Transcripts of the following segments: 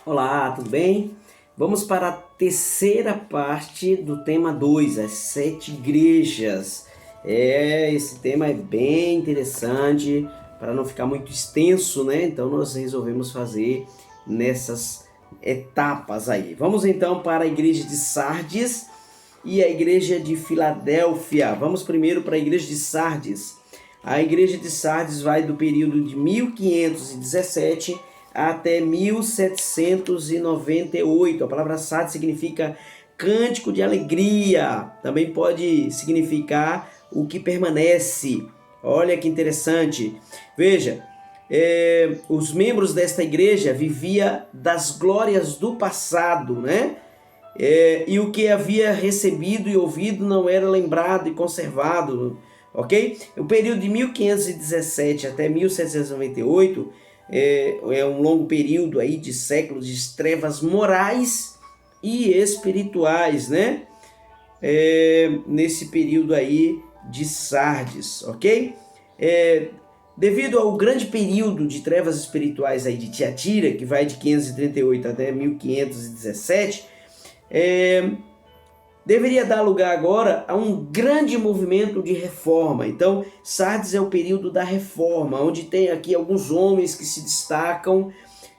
Olá, tudo bem? Vamos para a terceira parte do tema 2, as sete igrejas. Esse tema é bem interessante, para não ficar muito extenso, né? Então nós resolvemos fazer nessas etapas aí. Vamos então para a igreja de Sardes e a igreja de Filadélfia. Vamos primeiro para a igreja de Sardes. A igreja de Sardes vai do período de 1517 até 1798. A palavra Sardes significa cântico de alegria. Também pode significar o que permanece. Olha que interessante. Veja, os membros desta igreja viviam das glórias do passado, né? E o que havia recebido e ouvido não era lembrado e conservado, ok? O período de 1517 até 1798 é um longo período aí de séculos de trevas morais e espirituais, né? Nesse período aí de Sardes, ok? Devido ao grande período de trevas espirituais aí de Tiatira, que vai de 538 até 1517, deveria dar lugar agora a um grande movimento de reforma. Então, Sardes é o período da reforma, onde tem aqui alguns homens que se destacam,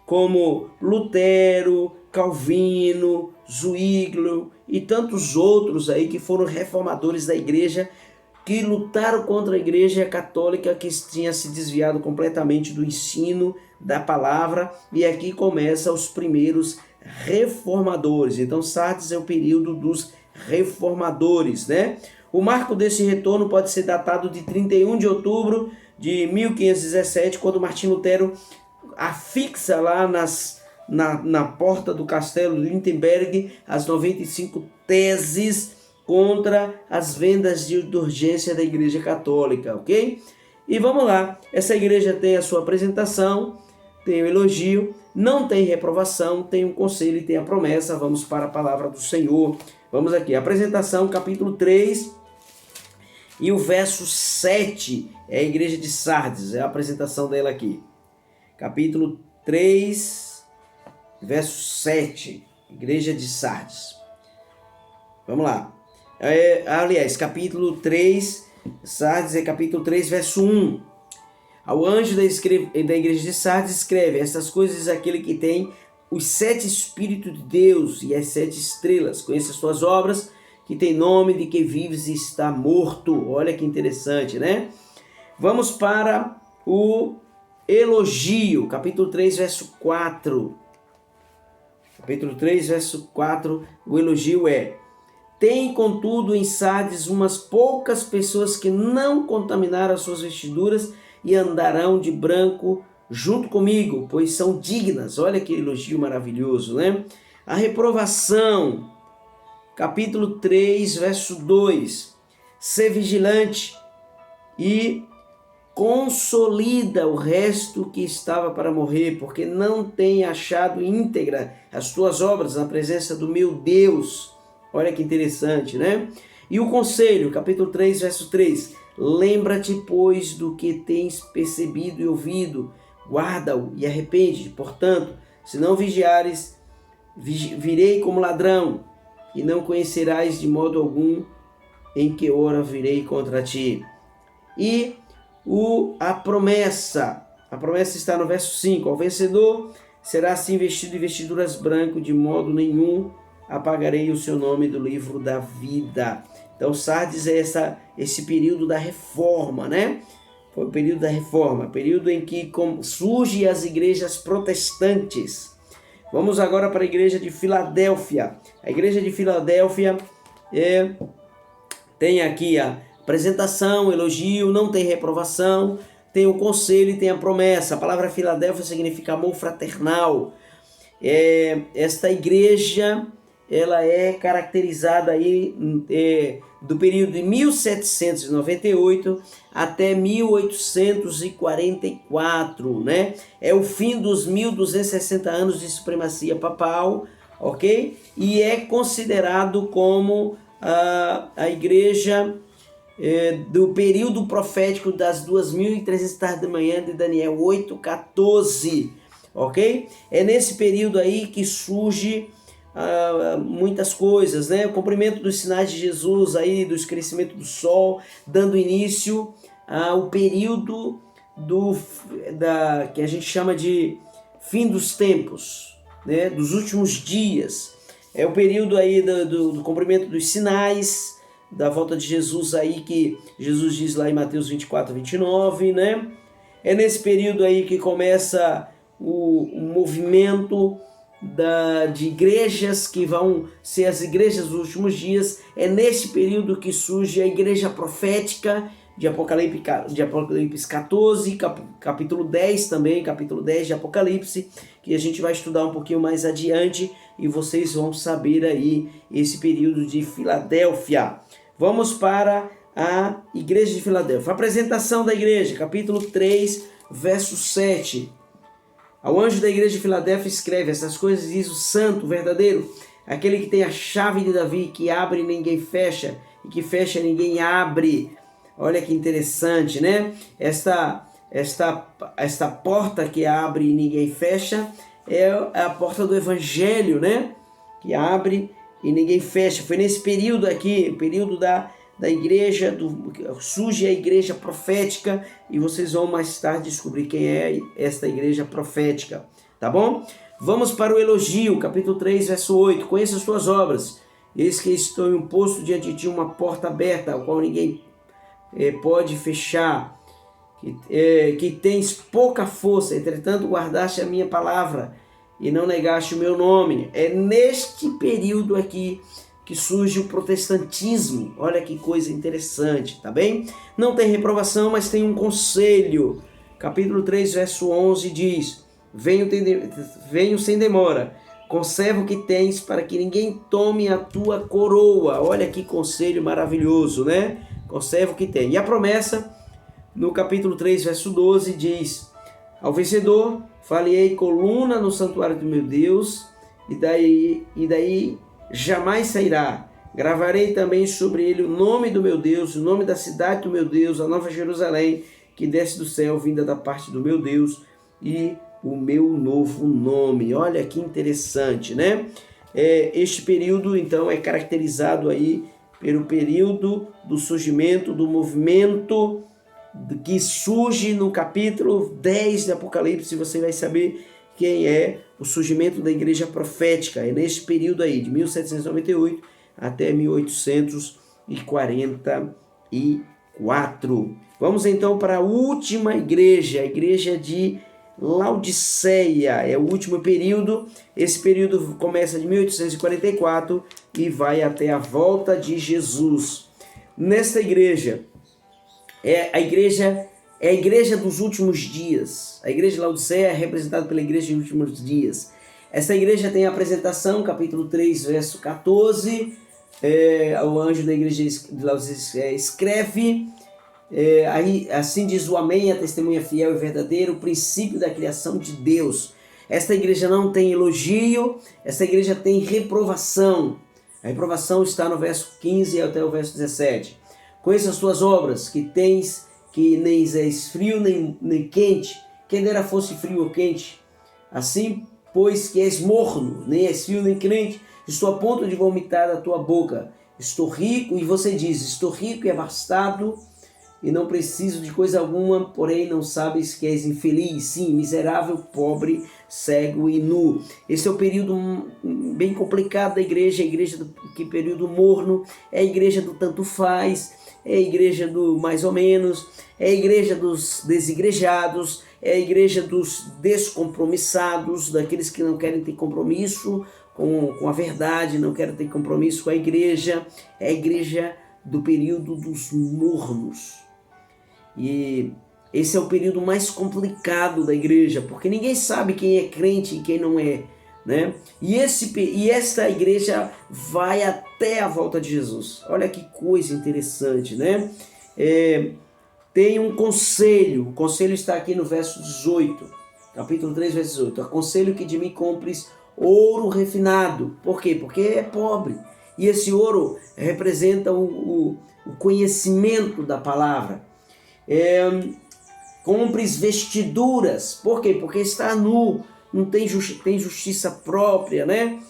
como Lutero, Calvino, Zwinglio e tantos outros aí que foram reformadores da igreja, que lutaram contra a igreja católica que tinha se desviado completamente do ensino da palavra, e aqui começam os primeiros reformadores. Então Sardes é o período dos reformadores, né? O marco desse retorno pode ser datado de 31 de outubro de 1517, quando Martim Lutero afixa lá na porta do castelo de Wittenberg as 95 teses contra as vendas de urgência da Igreja Católica, ok? E vamos lá, essa igreja tem a sua apresentação, tem o elogio, não tem reprovação, tem um conselho e tem a promessa. Vamos para a palavra do Senhor. Vamos aqui, apresentação, capítulo 3 e o verso 7, é a igreja de Sardes, é a apresentação dela aqui. Capítulo 3, verso 7, igreja de Sardes. Vamos lá. Aliás, capítulo 3, Sardes é capítulo 3, verso 1. Ao anjo da igreja de Sardes escreve: estas coisas diz aquele que tem os 7 Espíritos de Deus e as 7 estrelas. Conheça as tuas obras, que tem nome de que vives e está morto. Olha que interessante, né? Vamos para o elogio, capítulo 3, verso 4. Capítulo 3, verso 4, o elogio é: tem, contudo, em Sardes umas poucas pessoas que não contaminaram as suas vestiduras e andarão de branco junto comigo, pois são dignas. Olha que elogio maravilhoso, né? A reprovação, capítulo 3, verso 2. Ser vigilante e consolida o resto que estava para morrer, porque não tem achado íntegra as tuas obras na presença do meu Deus. Olha que interessante, né? E o conselho, capítulo 3, verso 3. Lembra-te, pois, do que tens percebido e ouvido, guarda-o e arrepende-te. Portanto, se não vigiares, virei como ladrão, e não conhecerás de modo algum em que hora virei contra ti. E a promessa está no verso 5. Ao vencedor será assim vestido de vestiduras brancas, de modo nenhum apagarei o seu nome do livro da vida. Então Sardes é esse período da reforma, né? Foi o período da reforma, período em que surgem as igrejas protestantes. Vamos agora para a igreja de Filadélfia. A igreja de Filadélfia tem aqui a apresentação, elogio, não tem reprovação, tem o conselho e tem a promessa. A palavra Filadélfia significa amor fraternal. Esta igreja ela é caracterizada aí do período de 1798 até 1844, né? É o fim dos 1260 anos de supremacia papal, ok? E é considerado como a igreja do período profético das 2300 tardes da manhã de Daniel 8:14. ok? É nesse período aí que surge muitas coisas, né? O cumprimento dos sinais de Jesus aí, do escurecimento do sol, dando início ao período que a gente chama de fim dos tempos, né? Dos últimos dias. É o período aí do cumprimento dos sinais, da volta de Jesus aí, que Jesus diz lá em Mateus 24, 29, né? É nesse período aí que começa o movimento de igrejas que vão ser as igrejas dos últimos dias. É nesse período que surge a igreja profética de Apocalipse 14, capítulo 10 também, capítulo 10 de Apocalipse, que a gente vai estudar um pouquinho mais adiante e vocês vão saber aí esse período de Filadélfia. Vamos para a igreja de Filadélfia. Apresentação da igreja, capítulo 3, verso 7. Ao anjo da igreja de Filadélfia escreve: essas coisas diz o santo, verdadeiro, aquele que tem a chave de Davi, que abre e ninguém fecha, e que fecha e ninguém abre. Olha que interessante, né? Esta porta que abre e ninguém fecha é a porta do evangelho, né? Que abre e ninguém fecha. Foi nesse período aqui, o período da igreja, surge a igreja profética, e vocês vão mais tarde descobrir quem é esta igreja profética, tá bom? Vamos para o elogio, capítulo 3, verso 8. Conheça as tuas obras, eis que estou imposto diante de ti uma porta aberta, a qual ninguém pode fechar, que tens pouca força, entretanto guardaste a minha palavra e não negaste o meu nome. É neste período aqui que surge o protestantismo. Olha que coisa interessante, tá bem? Não tem reprovação, mas tem um conselho. Capítulo 3, verso 11 diz: venho sem demora, conserva o que tens, para que ninguém tome a tua coroa. Olha que conselho maravilhoso, né? Conserva o que tem. E a promessa, no capítulo 3, verso 12, diz: ao vencedor falei coluna no santuário do meu Deus, e daí jamais sairá. Gravarei também sobre ele o nome do meu Deus, o nome da cidade do meu Deus, a nova Jerusalém, que desce do céu, vinda da parte do meu Deus, e o meu novo nome. Olha que interessante, né? Este período, então, é caracterizado aí pelo período do surgimento do movimento que surge no capítulo 10 de Apocalipse. Você vai saber quem é o surgimento da igreja profética. É neste período aí, de 1798 até 1844. Vamos então para a última igreja, a igreja de Laodiceia. É o último período. Esse período começa de 1844 e vai até a volta de Jesus. Nesta igreja, é a igreja dos últimos dias. A igreja de Laodiceia é representada pela igreja dos últimos dias. Essa igreja tem a apresentação, capítulo 3, verso 14. O anjo da igreja de Laodiceia escreve: assim diz o Amém, a testemunha fiel e verdadeira, o princípio da criação de Deus. Esta igreja não tem elogio, essa igreja tem reprovação. A reprovação está no verso 15 até o verso 17. Conheça as tuas obras, que tens, que nem és frio nem quente, quem dera fosse frio ou quente. Assim, pois que és morno, nem és frio nem quente, estou a ponto de vomitar da tua boca. Estou rico, e você diz: estou rico e abastado, e não preciso de coisa alguma, porém não sabes que és infeliz, sim, miserável, pobre, cego e nu. Esse é o período bem complicado da igreja, que período morno, é a igreja do tanto faz, é a igreja do mais ou menos, é a igreja dos desigrejados, é a igreja dos descompromissados, daqueles que não querem ter compromisso com a verdade, não querem ter compromisso com a igreja, é a igreja do período dos mornos. E esse é o período mais complicado da igreja, porque ninguém sabe quem é crente e quem não é, né? E esta igreja vai até a volta de Jesus. Olha que coisa interessante, né? Tem um conselho, o conselho está aqui no verso 18, capítulo 3, verso 18. Aconselho que de mim compres ouro refinado. Por quê? Porque é pobre. E esse ouro representa o conhecimento da palavra. Compres vestiduras. Por quê? Porque está nu. não tem, tem justiça própria, né?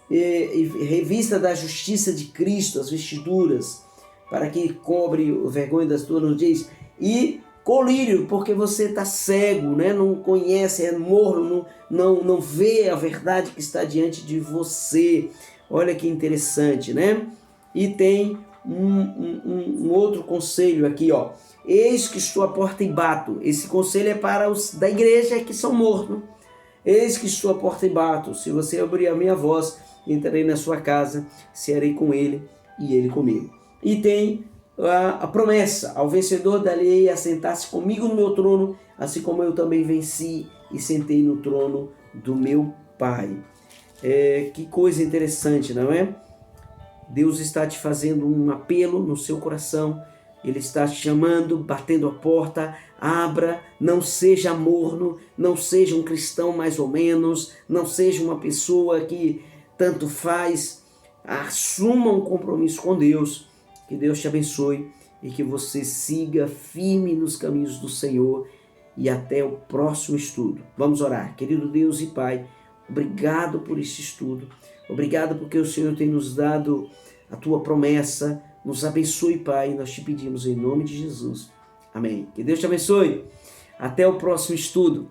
E revista da justiça de Cristo, as vestiduras, para que cobre a vergonha das tuas nudez. E colírio, porque você está cego, né? Não conhece, é morno, não vê a verdade que está diante de você. Olha que interessante, né? E tem um outro conselho aqui, ó. Eis que estou à porta e bato. Esse conselho é para os da igreja que são mortos. Eis que estou à porta e bato. Se você abrir a minha voz, entrarei na sua casa, cearei com ele e ele comigo. E tem a promessa: ao vencedor darei a sentar-se comigo no meu trono, assim como eu também venci e sentei no trono do meu Pai. Que coisa interessante, não é? Deus está te fazendo um apelo no seu coração. Ele está te chamando, batendo a porta. Abra, não seja morno, não seja um cristão mais ou menos, não seja uma pessoa que tanto faz. Assuma um compromisso com Deus. Que Deus te abençoe e que você siga firme nos caminhos do Senhor. E até o próximo estudo. Vamos orar. Querido Deus e Pai, obrigado por este estudo. Obrigado porque o Senhor tem nos dado a tua promessa. Nos abençoe, Pai. Nós te pedimos em nome de Jesus. Amém. Que Deus te abençoe. Até o próximo estudo.